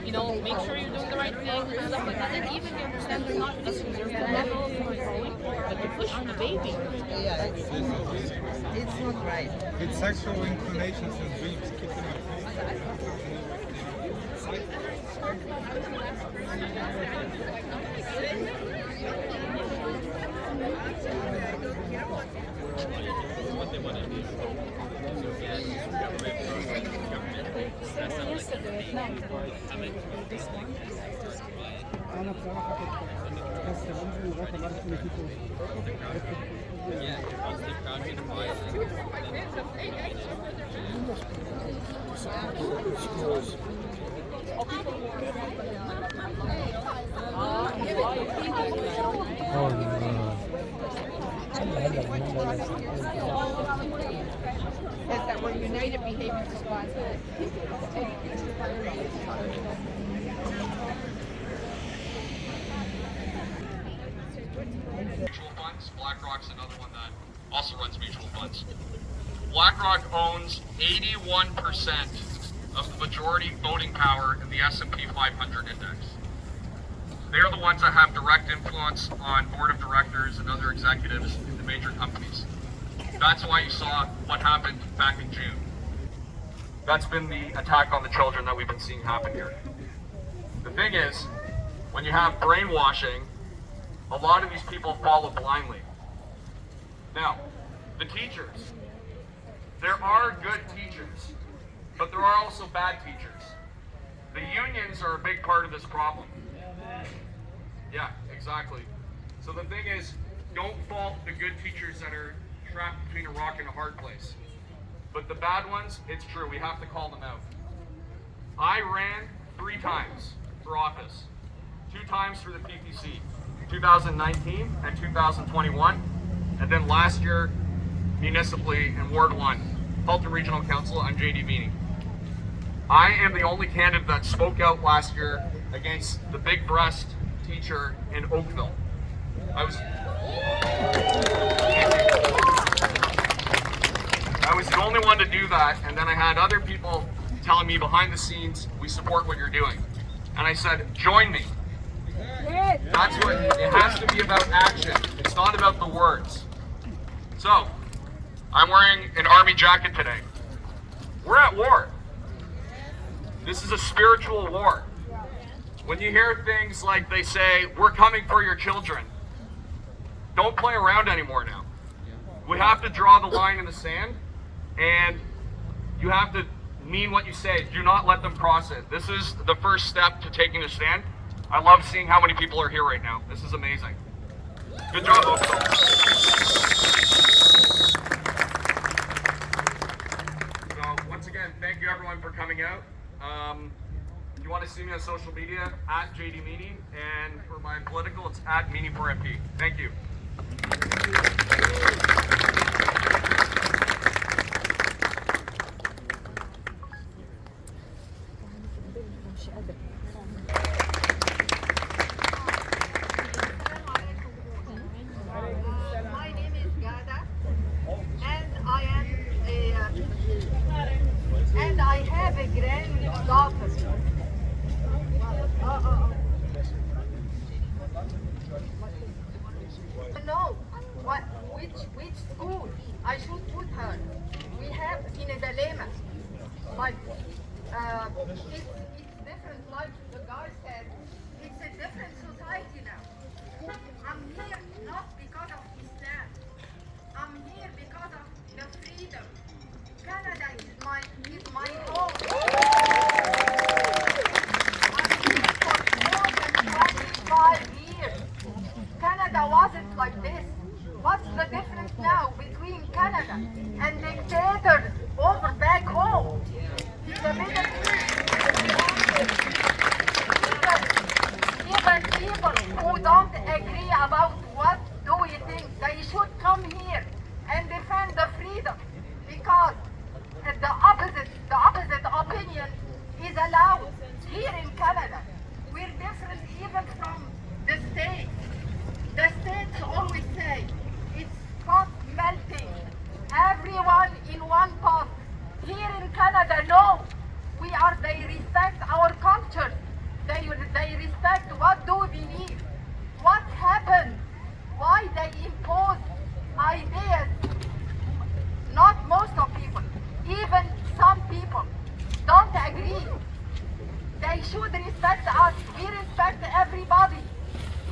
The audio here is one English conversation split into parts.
You know, make sure you're doing the right thing and stuff like that. And even you understand they're not listening, there's no level of controlling, but they're pushing the baby. Yeah, it's not right. It's sexual inclinations and dreams. Keep them up. Is that we're United Behavior Squad. Mutual funds. BlackRock's another one that also runs mutual funds. BlackRock owns 81% of the majority voting power in the S&P 500 index. They're the ones that have direct influence on board of directors and other executives in the major companies. That's why you saw what happened back in June. That's been the attack on the children that we've been seeing happen here. The thing is, when you have brainwashing, a lot of these people follow blindly. Now, the teachers. There are good teachers, but there are also bad teachers. The unions are a big part of this problem. Yeah, exactly. So the thing is, don't fault the good teachers that are trapped between a rock and a hard place. But the bad ones, it's true, we have to call them out. I ran 3 times for office. 2 times for the PPC, 2019 and 2021. And then last year, municipally in Ward 1, Halton Regional Council, I'm JD Meany. I am the only candidate that spoke out last year against the big breast teacher in Oakville. I was the only one to do that, and then I had other people telling me behind the scenes, we support what you're doing. And I said, join me. That's what, it has to be about action. It's not about the words. So, I'm wearing an army jacket today. We're at war. This is a spiritual war. When you hear things like they say, we're coming for your children, don't play around anymore now. We have to draw the line in the sand, and you have to mean what you say. Do not let them cross it. This is the first step to taking a stand. I love seeing how many people are here right now. This is amazing. Good job, Oakville. So, once again, thank you everyone for coming out. If you want to see me on social media, at JD Meany, and for my political, it's at Meany for MP. Thank you. My name is Gada, and I am and I have a granddaughter. No, which school I should put her? We have in a dilemma, but it's different. Like the guy said, it's a different society now. I'm here not because of Islam. I'm here because of the freedom. Canada is my home. I'm here for more than 25 years. Canada wasn't like this. What's the difference? Canada and dictators over back home. In the Middle East, even people who don't agree about what do we think, they should come here and defend the freedom, because the opposite opinion is allowed here in Canada. We're different even from the States. The States always say it's pot melting, everyone in one pot. Here in Canada, no. They respect our culture. They respect what do we believe. What happened? Why they impose ideas? Not most of people. Even some people don't agree. They should respect us. We respect everybody.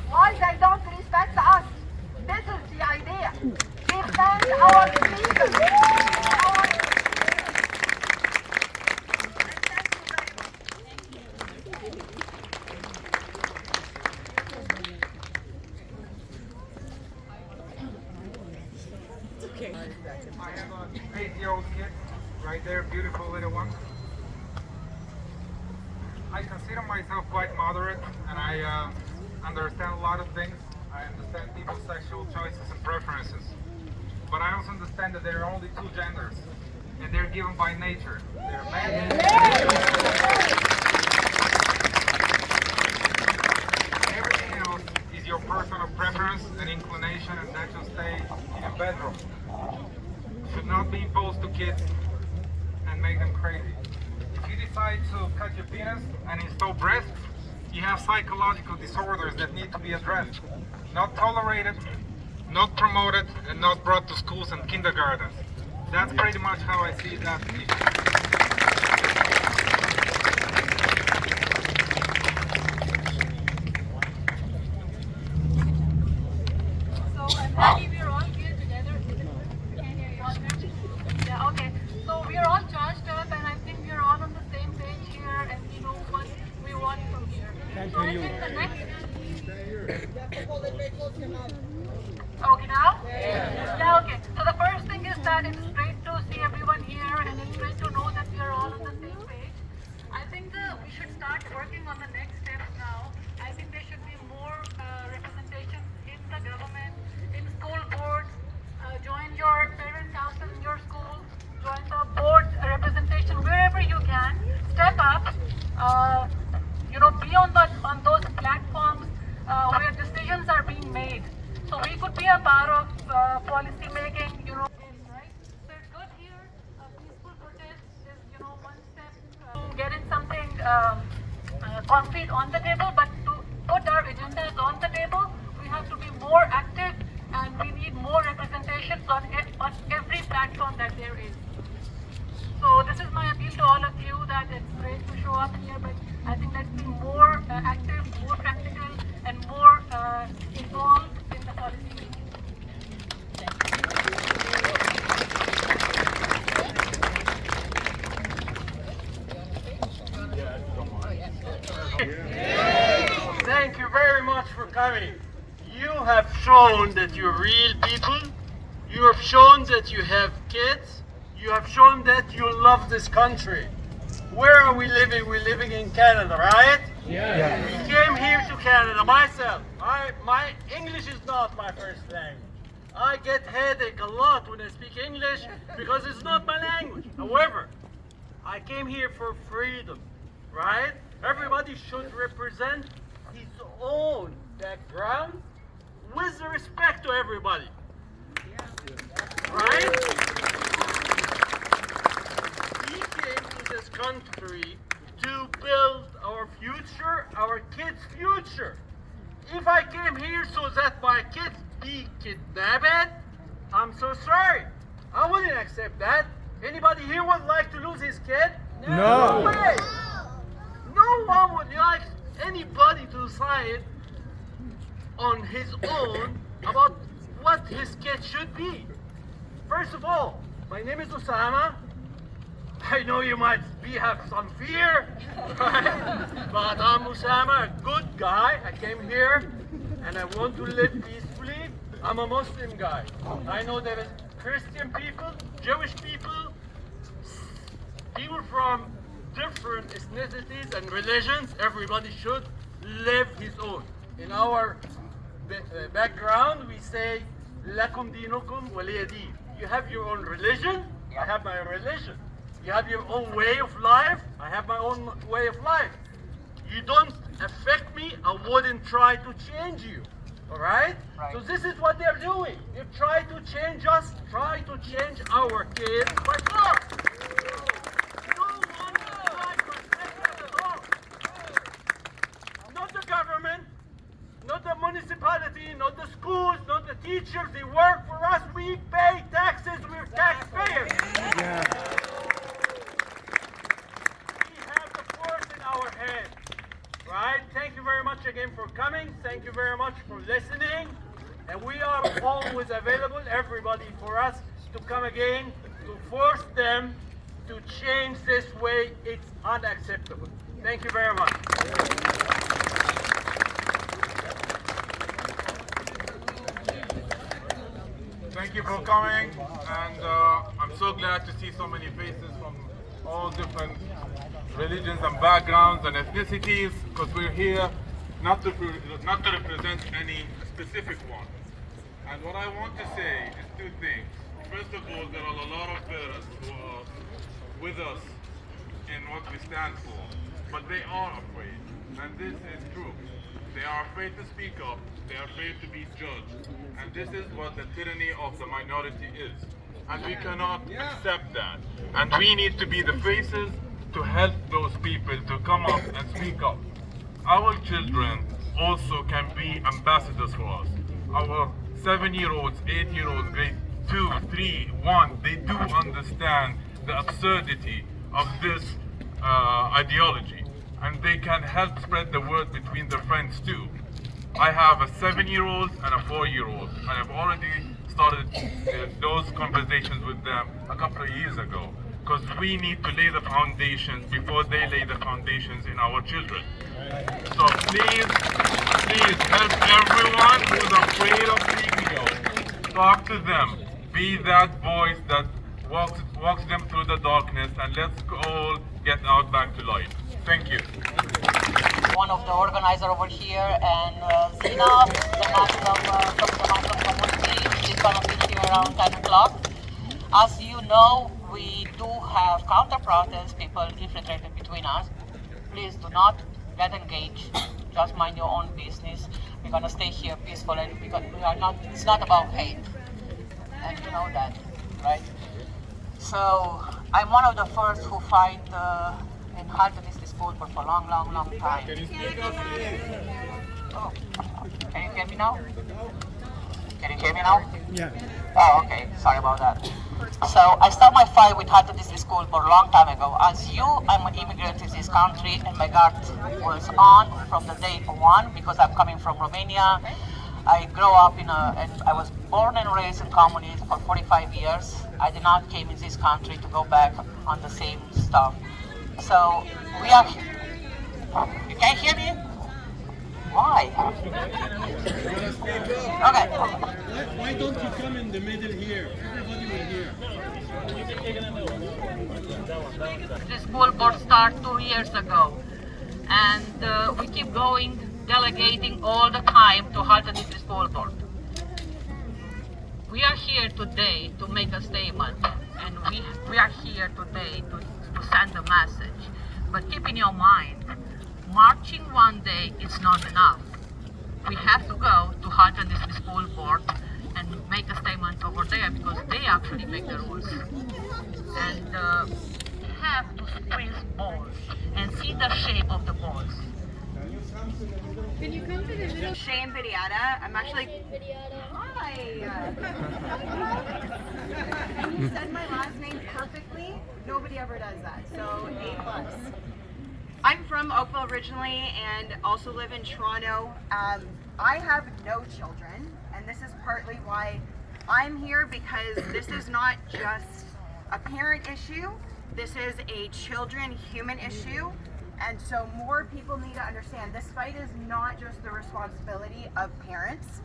Why they don't respect us? This is the idea. Defend our freedom. I have an 8-year-old kid right there, beautiful little one. I consider myself quite moderate, and I understand a lot of things. I understand people's sexual choices and preferences. But I also understand that there are only two genders, and they're given by nature. They're men and women. Everything else is your personal preference and inclination, and that should stay in a bedroom. Should not be imposed to kids and make them crazy. If you decide to cut your penis and install breasts, you have psychological disorders that need to be addressed. Not tolerated, not promoted, and not brought to schools and kindergartens. That's pretty much how I see that issue. So I'm happy we're all here together. Can't hear you all there. Yeah, okay. So we're all charged up, and I think we're all on the same page here, and we know what we want from here. So I think the next. Okay now? Yeah, okay. So the first thing is that it's great to see everyone here, and it's great to know that we are all on the same page. I think we should start working on the next steps now. I think there should be more representation in the government, in school boards. Join your parent council in your school. Join the board representation wherever you can. Step up. Be on those platforms where decisions are being made. So we could be a part of policy making, right? So it's good here. Peaceful protest is, one step to getting something concrete on the table. But to put our agendas on the table, we have to be more active, and we need more representation on every platform that there is. So this is my appeal to all of you, that it's great to show up here, but I think let's be more active, more practical, and more involved in the policy making. Thank you very much for coming. You have shown that you're real people. You have shown that you have kids. You have shown that you love this country. Where are we living? We're living in Canada, right? Yeah. We came here to Canada. Myself, my English is not my first language. I get headache a lot when I speak English because it's not my language. However, I came here for freedom, right? Everybody should represent his own background with respect to everybody. Right? We came to this country to build our future, our kids' future. If I came here so that my kids be kidnapped, I'm so sorry. I wouldn't accept that. Anybody here would like to lose his kid? No way. No one would like anybody to decide on his own about what his kid should be. First of all, my name is Osama. I know you might have some fear, right? But I'm Osama, a good guy. I came here and I want to live peacefully. I'm a Muslim guy. I know there is Christian people, Jewish people, people from different ethnicities and religions. Everybody should live his own. In our background, we say, "Lakum dinukum waliya din." You have your own religion, I have my religion. You have your own way of life, I have my own way of life. You don't affect me, I wouldn't try to change you. All right? So this is what they're doing. They try to change us, try to change our kids by force. No one is trying to protect us at all. Not the government, not the municipality, not the schools, not the teachers. They work for us. We pay taxes. We're taxpayers. Yeah. We have the force in our hands. Right? Thank you very much again for coming. Thank you very much for listening. And we are always available, everybody, for us to come again, to force them to change this way. It's unacceptable. Thank you very much. Thank you for coming, and I'm so glad to see so many faces from all different religions and backgrounds and ethnicities, because we're here not to represent any specific one. And what I want to say is two things. First of all, there are a lot of parents who are with us in what we stand for, but they are afraid, and this is true. They are afraid to speak up, they are afraid to be judged, and this is what the tyranny of the minority is. And we cannot accept that. And we need to be the faces to help those people to come up and speak up. Our children also can be ambassadors for us. Our 7-year-olds, 8-year-olds, grade 2, 3, 1, they do understand the absurdity of this ideology, and they can help spread the word between their friends too. I have a 7-year-old and a 4-year-old, and I've already started those conversations with them a couple of years ago, because we need to lay the foundations before they lay the foundations in our children. So please help everyone who's afraid of speaking out. Talk to them. Be that voice that walks them through the darkness, and let's all get out back to light. Thank you. One of the organizers over here, and Zina, the Muslim community, is going to be here around 10 o'clock. As you know, we do have counter-protests, people infiltrated between us. Please do not get engaged. Just mind your own business. We're going to stay here peacefully because we are not, it's not about hate. And you know that, right? So I'm one of the first who fight in Haltanist school for a long time. Can you speak up, please? Oh, can you hear me now? Can you hear me now? Yeah. Oh, okay. Sorry about that. So I started my fight with Haltanist school for a long time ago. As you, I'm an immigrant to this country, and my guard was on from the day one because I'm coming from Romania. I grew up and I was born and raised in communism for 45 years. I did not came in this country to go back on the same stuff. So we are. You can't hear me? Why? Okay. Why don't you come in the middle here? Everybody will hear. The school board started 2 years ago, and we keep going, delegating all the time to Haltanist school board. We are here today to make a statement, and we are here today to send a message. But keep in your mind, marching one day is not enough. We have to go to Haltanist school board and make a statement over there because they actually make the rules. And we have to squeeze balls and see the shape of the balls. Can you come to the middle? Shane Vidiata. I'm actually. Hi. You said my last name perfectly. Nobody ever does that. So A+. I'm from Oakville originally and also live in Toronto. I have no children, and this is partly why I'm here, because this is not just a parent issue. This is a children human issue. And so more people need to understand this fight is not just the responsibility of parents.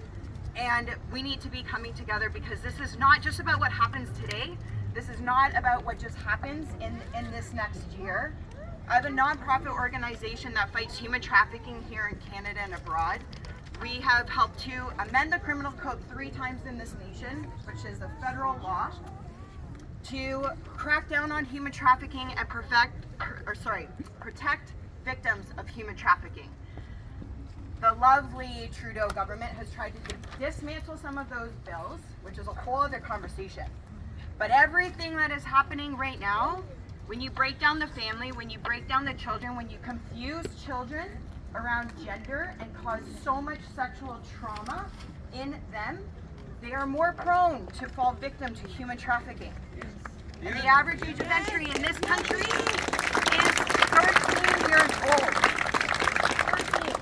And we need to be coming together because this is not just about what happens today. This is not about what just happens in this next year. I have a nonprofit organization that fights human trafficking here in Canada and abroad. We have helped to amend the criminal code 3 times in this nation, which is a federal law, to crack down on human trafficking and protect victims of human trafficking. The lovely Trudeau government has tried to dismantle some of those bills, which is a whole other conversation. But everything that is happening right now, when you break down the family, when you break down the children, when you confuse children around gender and cause so much sexual trauma in them, they are more prone to fall victim to human trafficking. And the average age of entry in this country is 13 years old. 13,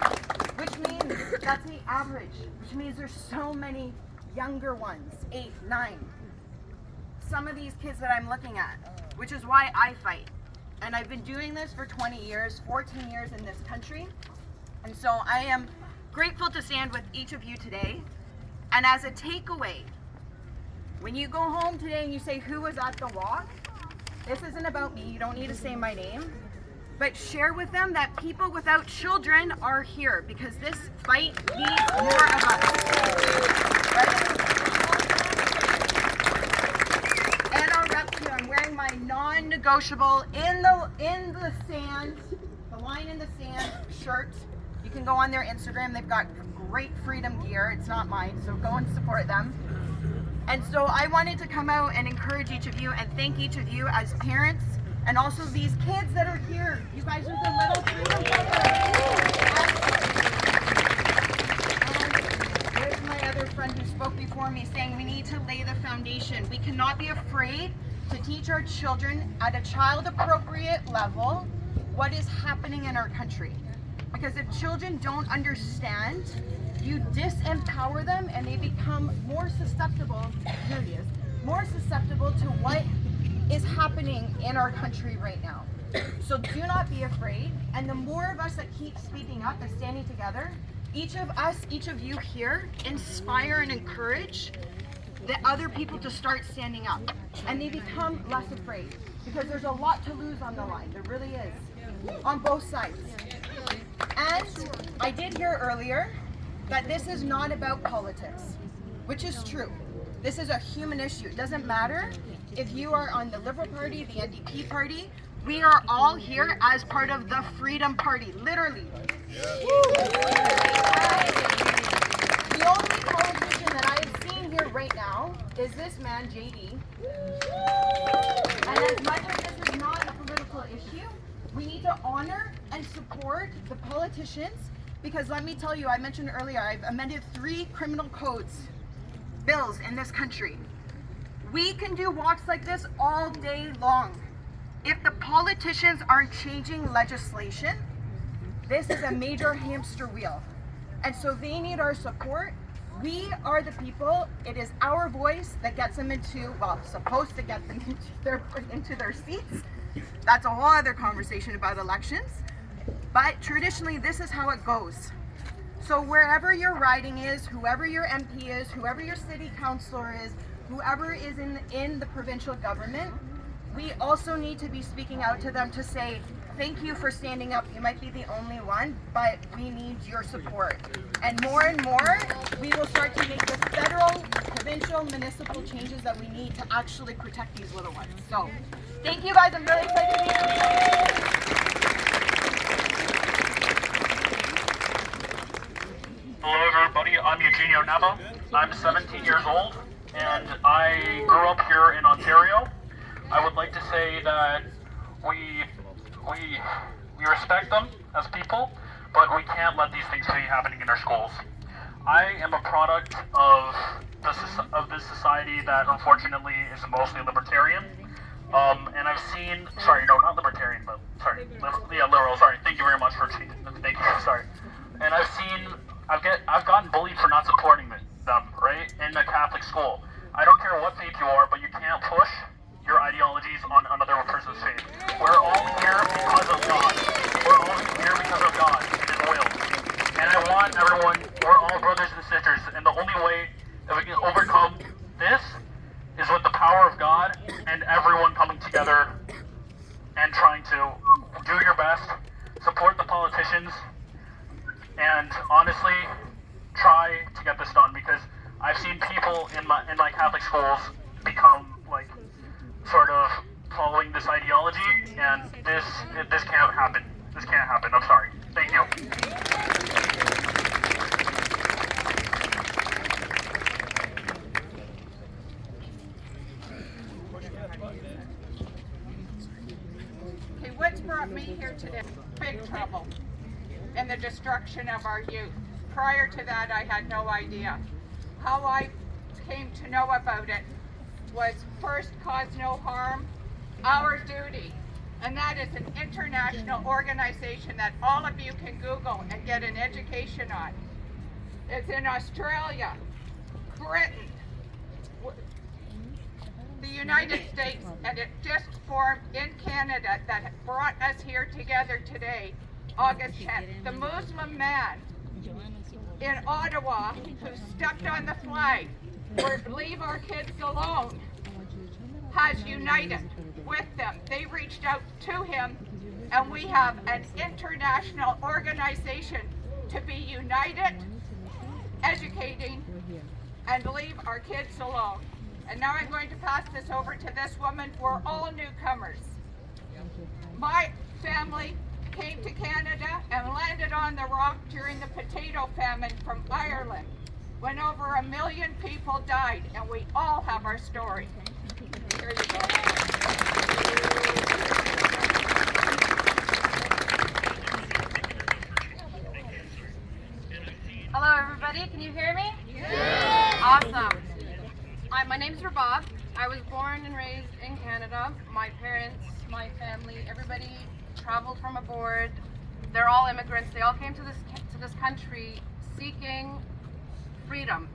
which means that's the average, which means there's so many younger ones, 8, 9. Some of these kids that I'm looking at, which is why I fight. And I've been doing this for 20 years, 14 years in this country. And so I am grateful to stand with each of you today. And as a takeaway, when you go home today and you say, who was at the walk? This isn't about me, you don't need to say my name. But share with them that people without children are here because this fight needs more of us. Right? And our rep too, I'm wearing my non-negotiable in the sand, the line in the sand shirt. You can go on their Instagram, they've got great freedom gear. It's not mine, so go and support them. And so I wanted to come out and encourage each of you and thank each of you as parents and also these kids that are here. You guys are the little freedom fighters. And there's my other friend who spoke before me saying we need to lay the foundation. We cannot be afraid to teach our children at a child-appropriate level what is happening in our country. Because if children don't understand, you disempower them and they become more susceptible, here it is, more susceptible to what is happening in our country right now. So do not be afraid. And the more of us that keep speaking up and standing together, each of us, each of you here, inspire and encourage the other people to start standing up. And they become less afraid. Because there's a lot to lose on the line. There really is. On both sides. And I did hear earlier that this is not about politics, which is true. This is a human issue. It doesn't matter if you are on the Liberal Party, the NDP Party. We are all here as part of the Freedom Party, literally. The only politician that I have seen here right now is this man, JD. And as much as this is not a political issue, we need to honor and support the politicians because let me tell you, I mentioned earlier, I've amended 3 criminal codes, bills in this country. We can do walks like this all day long. If the politicians aren't changing legislation, this is a major hamster wheel. And so they need our support. We are the people, it is our voice that gets them into, well, supposed to get them into their seats. That's a whole other conversation about elections. But traditionally, this is how it goes. So wherever your riding is, whoever your MP is, whoever your city councilor is, whoever is in the provincial government, we also need to be speaking out to them to say, thank you for standing up. You might be the only one, but we need your support. And more, we will start to make the federal, provincial, municipal changes that we need to actually protect these little ones. So, thank you guys. I'm really excited to be here. Hello everybody, I'm Eugenio Nava. I'm 17 years old and I grew up here in Ontario. I would like to say that we respect them as people, but we can't let these things be happening in our schools. I am a product of this society that unfortunately is mostly libertarian. And I've seen, sorry, no, not libertarian, but sorry, liberal, sorry, thank you very much for changing, thank you, sorry. And I've gotten bullied for not supporting them, right, in a Catholic school. I don't care what faith you are, but you can't push your ideologies on another person's faith. We're all here because of God. We're all here because of God and His will. And I want everyone, we're all brothers and sisters in the only way that we can overcome this is with the power of God and everyone coming together and trying to do your best, support the politicians, and honestly, try to get this done, because I've seen people in my Catholic schools become like sort of following this ideology, and this can't happen. This can't happen. I'm sorry. Thank you. Okay, what's brought me here today? Big trouble and the destruction of our youth. Prior to that, I had no idea. How I came to know about it was first, cause no harm, our duty. And that is an international organization that all of you can Google and get an education on. It's in Australia, Britain, the United States, and it just formed in Canada that brought us here together today, August 10th. The Muslim man in Ottawa who stepped on the flag for Leave Our Kids Alone has united with them. They reached out to him, and we have an international organization to be united, educating, and leave our kids alone. And now I'm going to pass this over to this woman. We're all newcomers. My family came to Canada and landed on the rock during the potato famine from Ireland, when over 1 million people died, and we all have our story. Here you go. Hello everybody, can you hear me? Yeah. Awesome. Hi, my name's Rabab. I was born and raised in Canada. My parents, my family, everybody traveled from abroad. They're all immigrants. They all came to this country seeking freedom.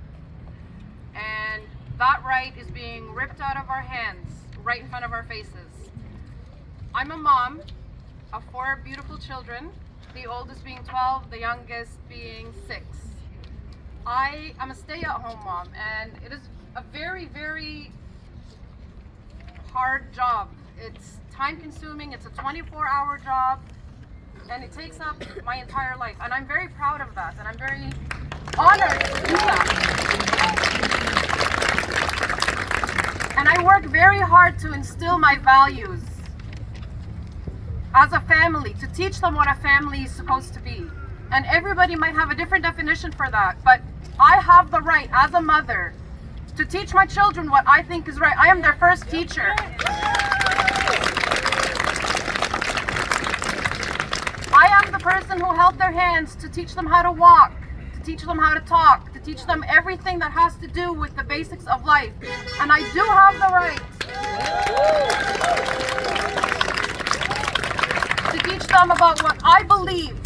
And that right is being ripped out of our hands right in front of our faces. I'm a mom of 4 beautiful children, the oldest being 12, the youngest being 6. I am a stay-at-home mom, and it is a very, very hard job. It's time-consuming, it's a 24-hour job, and it takes up my entire life. And I'm very proud of that, and I'm very honored to do that. And I work very hard to instill my values as a family, to teach them what a family is supposed to be. And everybody might have a different definition for that, but I have the right as a mother to teach my children what I think is right. I am their first teacher. I am the person who held their hands to teach them how to walk, to teach them how to talk, to teach them everything that has to do with the basics of life. And I do have the right to teach them about what I believe,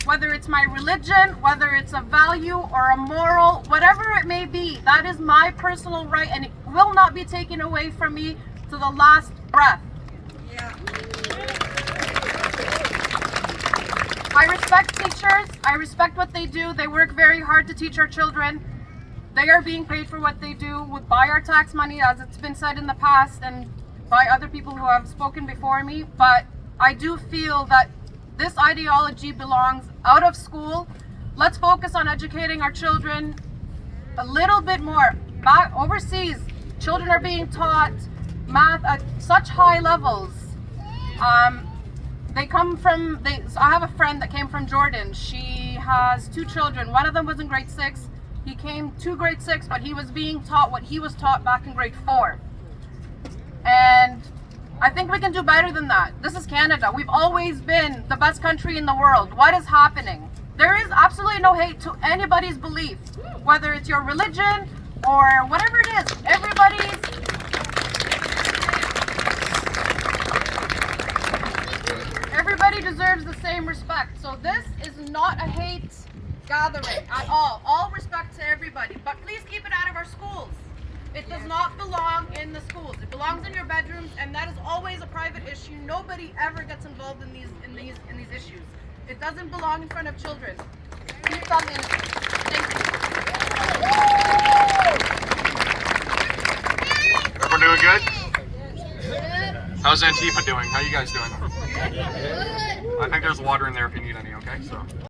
whether it's my religion, whether it's a value or a moral, whatever it may be. That is my personal right, and it will not be taken away from me to the last breath. Yeah. I respect teachers. I respect what they do. They work very hard to teach our children. They are being paid for what they do by our tax money, as it's been said in the past and by other people who have spoken before me. But I do feel that this ideology belongs out of school. Let's focus on educating our children a little bit more. Back overseas, children are being taught math at such high levels. They come from, I have a friend that came from Jordan. She has 2 children. One of them was in grade 6. He came to grade 6, but he was being taught what he was taught back in grade 4. And I think we can do better than that. This is Canada. We've always been the best country in the world. What is happening? There is absolutely no hate to anybody's belief, whether it's your religion or whatever it is. Everybody deserves the same respect. So this is not a hate gathering at all. All respect to everybody, but please keep it out of our schools. It does not belong in the schools. It belongs in your bedrooms, and that is always a private issue. Nobody ever gets involved in these issues. It doesn't belong in front of children. Keep them innocent. Thank you. doing good? How's Antifa doing? How you guys doing? I think there's water in there if you need any, okay? So.